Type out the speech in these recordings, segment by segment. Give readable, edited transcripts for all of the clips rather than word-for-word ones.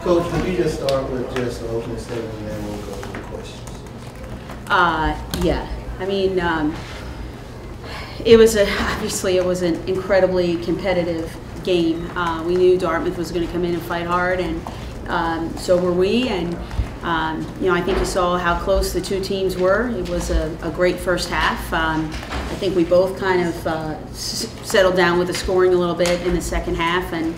Coach, would you just start with just the opening statement and then we'll go to the questions? Yeah. I mean, obviously it was an incredibly competitive game. We knew Dartmouth was going to come in and fight hard, and so were we. And I think you saw how close the two teams were. It was a great first half. I think we both kind of settled down with the scoring a little bit in the second half, and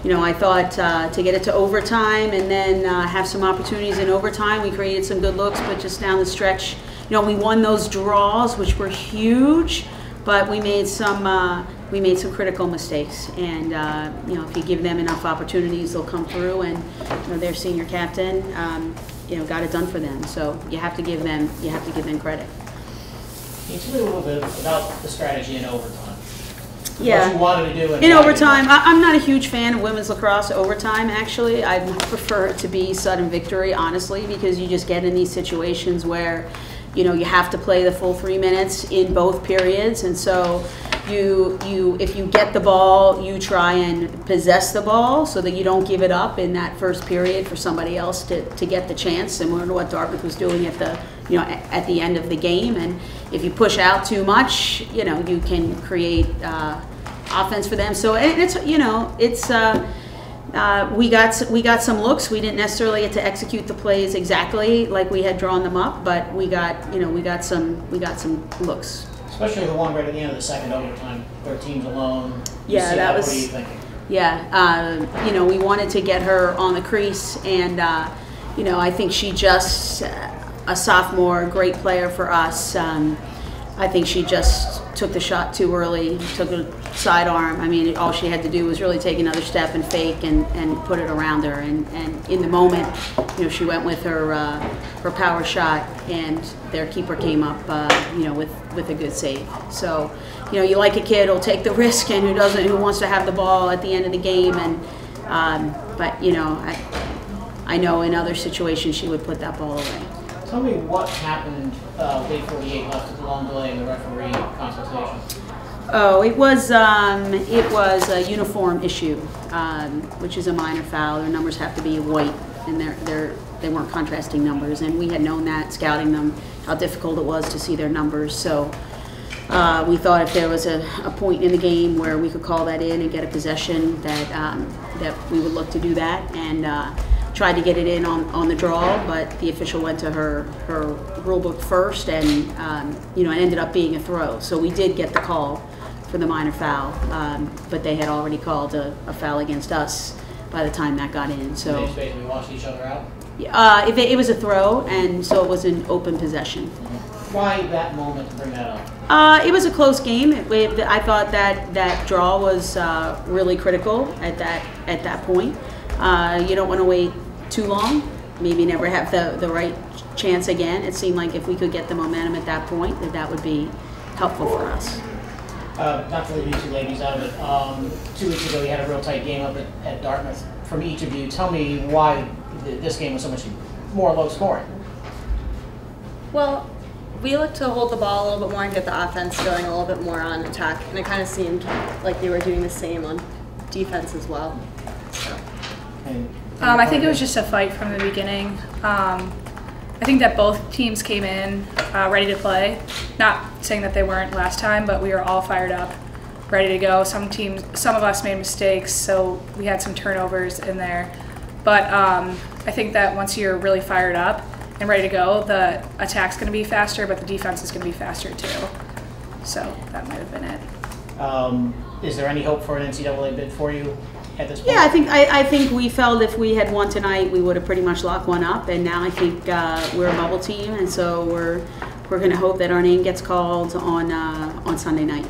I thought to get it to overtime and then have some opportunities in overtime. We created some good looks, but just down the stretch, we won those draws, which were huge, but we made some critical mistakes. And if you give them enough opportunities, they'll come through. And their senior captain, got it done for them. So you have to give them credit. Can you tell me a little bit about the strategy in overtime? Yeah. What you wanted to do in overtime. I'm not a huge fan of women's lacrosse overtime, actually. I prefer it to be sudden victory, honestly, because you just get in these situations where, you have to play the full 3 minutes in both periods. And so if you get the ball, you try and possess the ball so that you don't give it up in that first period for somebody else to get the chance, similar to what Dartmouth was doing at the end of the game. And if you push out too much, you can create offense for them. So we got some looks. We didn't necessarily get to execute the plays exactly like we had drawn them up, but we got some looks. Especially the one right at the end of the second overtime, where team's alone. Yeah, that was. What are you thinking? Yeah, we wanted to get her on the crease, and I think she just a sophomore, great player for us. I think she just took the shot too early, took a sidearm. I mean, all she had to do was really take another step and fake and put it around her. And in the moment, she went with her power shot, and their keeper came up, with a good save. So, you like a kid who'll take the risk and who wants to have the ball at the end of the game. And but I know in other situations she would put that ball away. Tell me what happened with 8:48 left with the long delay in the referee consultation. Oh, it was a uniform issue, which is a minor foul. Their numbers have to be white, and they weren't contrasting numbers. And we had known that, scouting them, how difficult it was to see their numbers. So we thought if there was a point in the game where we could call that in and get a possession, that we would look to do that. And tried to get it in on the draw, but the official went to her rule book first, and it ended up being a throw. So we did get the call for the minor foul, but they had already called a foul against us by the time that got in. So they just basically washed each other out? It was a throw, and so it was an open possession. Why that moment to bring that up? It was a close game. I thought that draw was really critical at that point. You don't want to wait too long, maybe never have the right chance again. It seemed like if we could get the momentum at that point, that would be helpful for us. Not to leave you two ladies out of it, 2 weeks ago you had a real tight game up at Dartmouth. From each of you, tell me why this game was so much more low scoring. Well, we looked to hold the ball a little bit more and get the offense going a little bit more on attack, and it kind of seemed like they were doing the same on defense as well. So. I think it was just a fight from the beginning. I think that both teams came in ready to play. Not saying that they weren't last time, but we were all fired up, ready to go. Some of us made mistakes, so we had some turnovers in there. But I think that once you're really fired up and ready to go, the attack's going to be faster, but the defense is going to be faster too. So that might have been it. Is there any hope for an NCAA bid for you at this point? Yeah, I think we felt if we had won tonight, we would have pretty much locked one up. And now I think we're a bubble team, and so we're going to hope that our name gets called on Sunday night.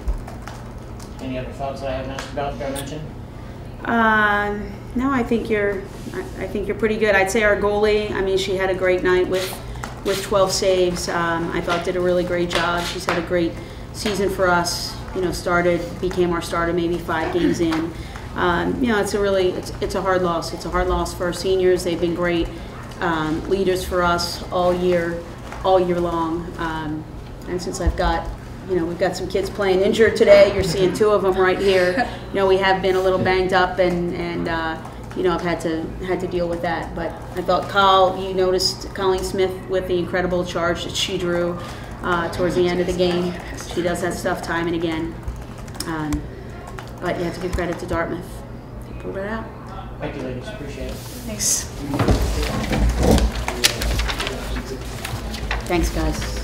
Any other thoughts that I haven't asked about that I mentioned? No, I think you're pretty good. I'd say our goalie. I mean, she had a great night with 12 saves. I thought did a really great job. She's had a great season for us. Became our starter maybe 5 games in. It's a hard loss. It's a hard loss for our seniors. They've been great leaders for us all year long. And since we've got some kids playing injured today. You're seeing 2 of them right here. We have been a little banged up, and I've had to deal with that. But I thought you noticed Coleen Smith with the incredible charge that she drew towards the end of the game. She does that stuff time and again. But you have to give credit to Dartmouth. They pulled it out. Thank you, ladies. Appreciate it. Thanks. Thanks, guys.